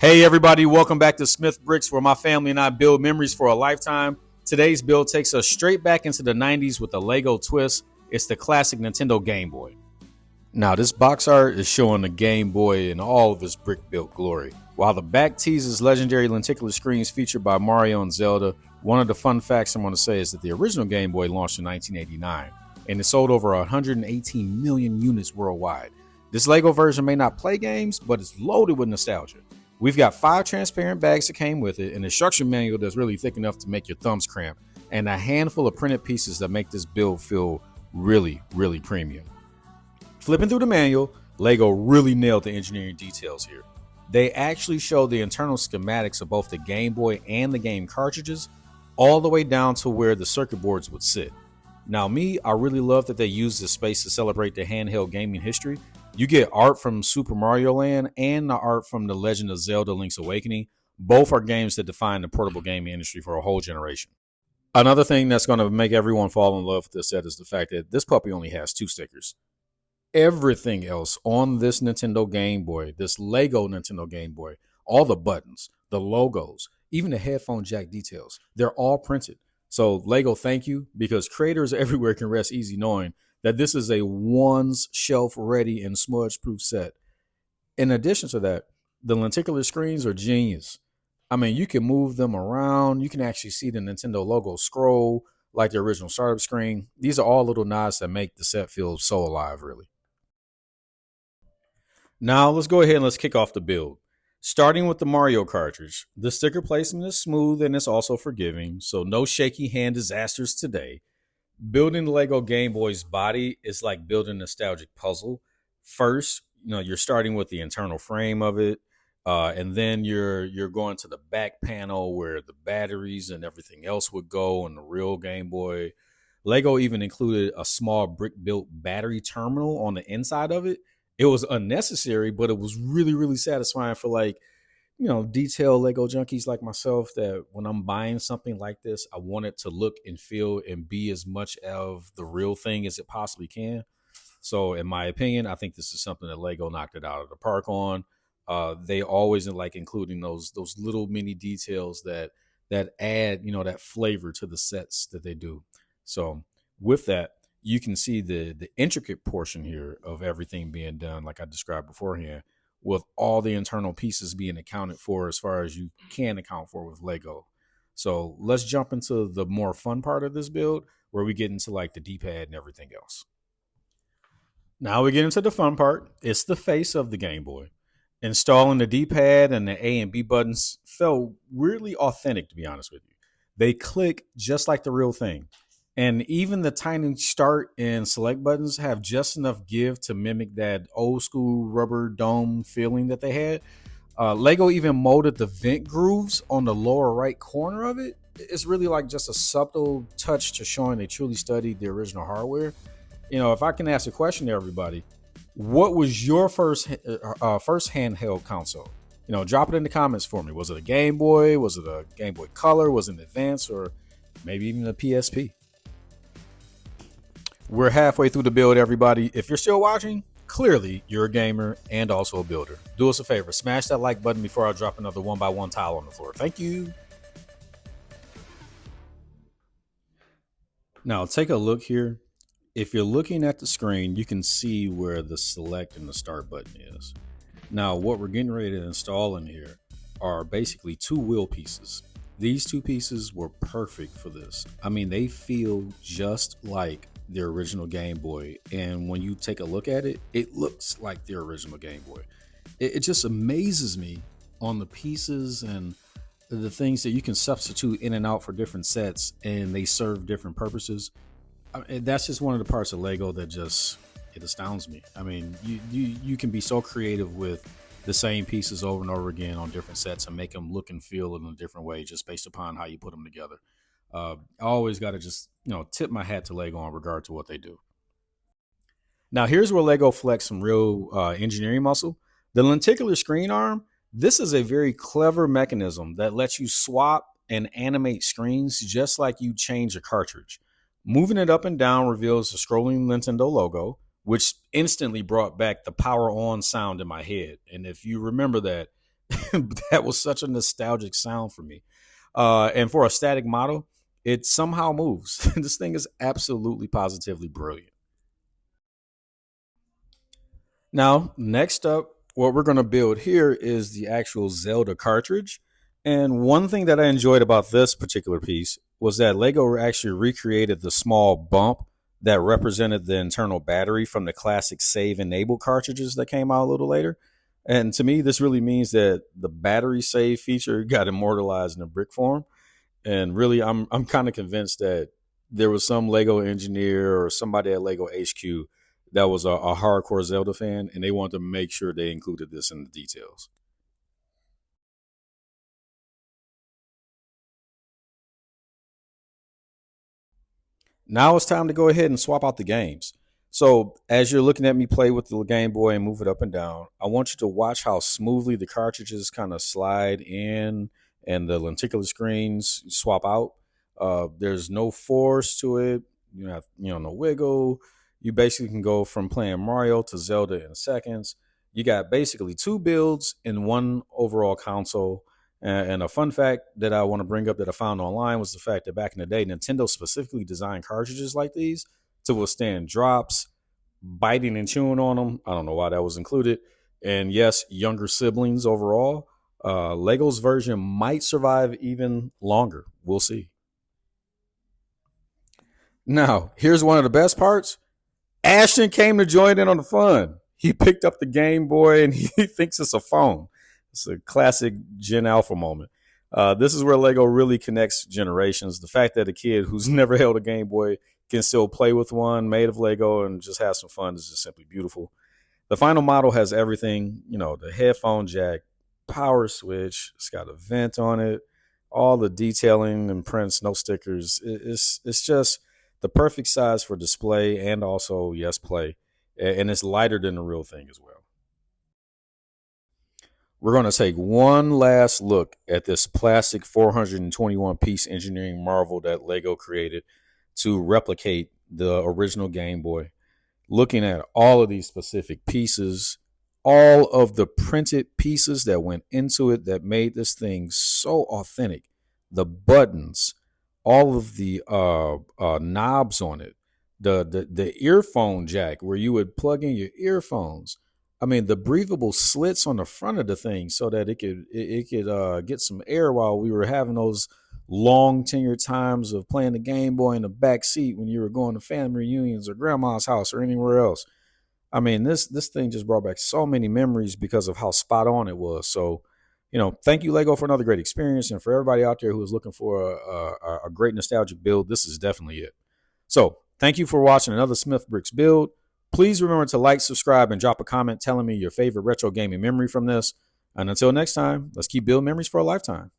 Hey everybody, welcome back to Smith BricQs, where my family and I build memories for a lifetime. Today's build takes us straight back into the 90s with a Lego twist. It's the classic Nintendo Game Boy. Now, this box art is showing the Game Boy in all of its brick-built glory. While the back teases legendary lenticular screens featured by Mario and Zelda, one of the fun facts I want to say is that the original Game Boy launched in 1989, and it sold over 118 million units worldwide. This Lego version may not play games, but it's loaded with nostalgia. We've got 5 transparent bags that came with it, an instruction manual that's really thick enough to make your thumbs cramp, and a handful of printed pieces that make this build feel really, really premium. Flipping through the manual, Lego really nailed the engineering details here. They actually show the internal schematics of both the Game Boy and the game cartridges, all the way down to where the circuit boards would sit. Now I really love that they use this space to celebrate the handheld gaming history. You get art from Super Mario Land and the art from The Legend of Zelda Link's Awakening. Both are games that define the portable gaming industry for a whole generation. Another thing that's going to make everyone fall in love with this set is the fact that this puppy only has 2 stickers. Everything else on this Nintendo Game Boy, this Lego Nintendo Game Boy, all the buttons, the logos, even the headphone jack details, they're all printed. So Lego, thank you, because creators everywhere can rest easy knowing that this is a one's shelf ready and smudge proof set. In addition to that, the lenticular screens are genius. I mean, you can move them around. You can actually see the Nintendo logo scroll like the original startup screen. These are all little nods that make the set feel so alive, really. Now let's go ahead and let's kick off the build. Starting with the Mario cartridge, the sticker placement is smooth and it's also forgiving, so no shaky hand disasters today. Building the Lego Game Boy's body is like building a nostalgic puzzle. First, you're starting with the internal frame of it, and then you're going to the back panel where the batteries and everything else would go on the real Game Boy. Lego even included a small brick-built battery terminal on the inside of it. It was unnecessary, but it was really, really satisfying for detailed Lego junkies like myself, that when I'm buying something like this, I want it to look and feel and be as much of the real thing as it possibly can. So in my opinion, I think this is something that Lego knocked it out of the park on. They always like including those little mini details that add, that flavor to the sets that they do. So with that, you can see the intricate portion here of everything being done, like I described beforehand, with all the internal pieces being accounted for as far as you can account for with Lego. So let's jump into the more fun part of this build, where we get into like the D-pad and everything else. Now we get into the fun part. It's the face of the Game Boy. Installing the D-pad and the A and B buttons felt weirdly authentic, to be honest with you. They click just like the real thing. And even the tiny start and select buttons have just enough give to mimic that old school rubber dome feeling that they had. Lego even molded the vent grooves on the lower right corner of it. It's really like just a subtle touch to showing they truly studied the original hardware. If I can ask a question to everybody, what was your first handheld console? Drop it in the comments for me. Was it a Game Boy? Was it a Game Boy Color? Was it an Advance? Or maybe even a PSP? We're halfway through the build, everybody. If you're still watching, clearly you're a gamer and also a builder. Do us a favor, smash that like button before I drop another 1x1 tile on the floor. Thank you. Now take a look here. If you're looking at the screen, you can see where the select and the start button is. Now what we're getting ready to install in here are basically 2 wheel pieces. These 2 pieces were perfect for this. I mean, they feel just like the original Game Boy, and when you take a look at it, it looks like the original Game Boy. It just amazes me on the pieces and the things that you can substitute in and out for different sets, and they serve different purposes. That's just one of the parts of Lego that it astounds me. I mean, you can be so creative with the same pieces over and over again on different sets and make them look and feel in a different way just based upon how you put them together. I always got to just tip my hat to Lego in regard to what they do. Now here's where Lego flex some real engineering muscle. The lenticular screen arm. This is a very clever mechanism that lets you swap and animate screens just like you change a cartridge. Moving it up and down reveals the scrolling Nintendo logo, which instantly brought back the power on sound in my head. And if you remember that, That was such a nostalgic sound for me. And for a static model, it somehow moves. This thing is absolutely positively brilliant. Now, next up, what we're going to build here is the actual Zelda cartridge. And one thing that I enjoyed about this particular piece was that Lego actually recreated the small bump that represented the internal battery from the classic save enable cartridges that came out a little later. And to me, this really means that the battery save feature got immortalized in a brick form. And really, I'm kind of convinced that there was some Lego engineer or somebody at Lego HQ that was a hardcore Zelda fan, and they wanted to make sure they included this in the details. Now it's time to go ahead and swap out the games. So, as you're looking at me play with the Game Boy and move it up and down, I want you to watch how smoothly the cartridges kind of slide in and the lenticular screens swap out. There's no force to it. No wiggle. You basically can go from playing Mario to Zelda in seconds. You got basically two builds in one overall console. And a fun fact that I want to bring up that I found online was the fact that back in the day, Nintendo specifically designed cartridges like these to withstand drops, biting and chewing on them. I don't know why that was included. And yes, younger siblings overall. Lego's version might survive even longer. We'll see. Now, here's one of the best parts. Ashton came to join in on the fun. He picked up the Game Boy and he thinks it's a phone. It's a classic Gen Alpha moment. This is where Lego really connects generations. The fact that a kid who's never held a Game Boy can still play with one made of Lego and just have some fun is just simply beautiful. The final model has everything, the headphone jack, power switch, it's got a vent on it, all the detailing and prints, no stickers. It's just the perfect size for display and also, yes, play. And it's lighter than the real thing as well. We're going to take one last look at this plastic 421 piece engineering marvel that Lego created to replicate the original Game Boy. Looking at all of these specific pieces, all of the printed pieces that went into it that made this thing so authentic. The buttons, all of the knobs on it, the earphone jack where you would plug in your earphones. I mean, the breathable slits on the front of the thing so that it could get some air while we were having those long tenured times of playing the Game Boy in the back seat when you were going to family reunions or grandma's house or anywhere else. I mean, this thing just brought back so many memories because of how spot on it was. So, thank you, Lego, for another great experience, and for everybody out there who is looking for a great nostalgic build, this is definitely it. So, thank you for watching another Smith Bricks build. Please remember to like, subscribe, and drop a comment telling me your favorite retro gaming memory from this. And until next time, let's keep building memories for a lifetime.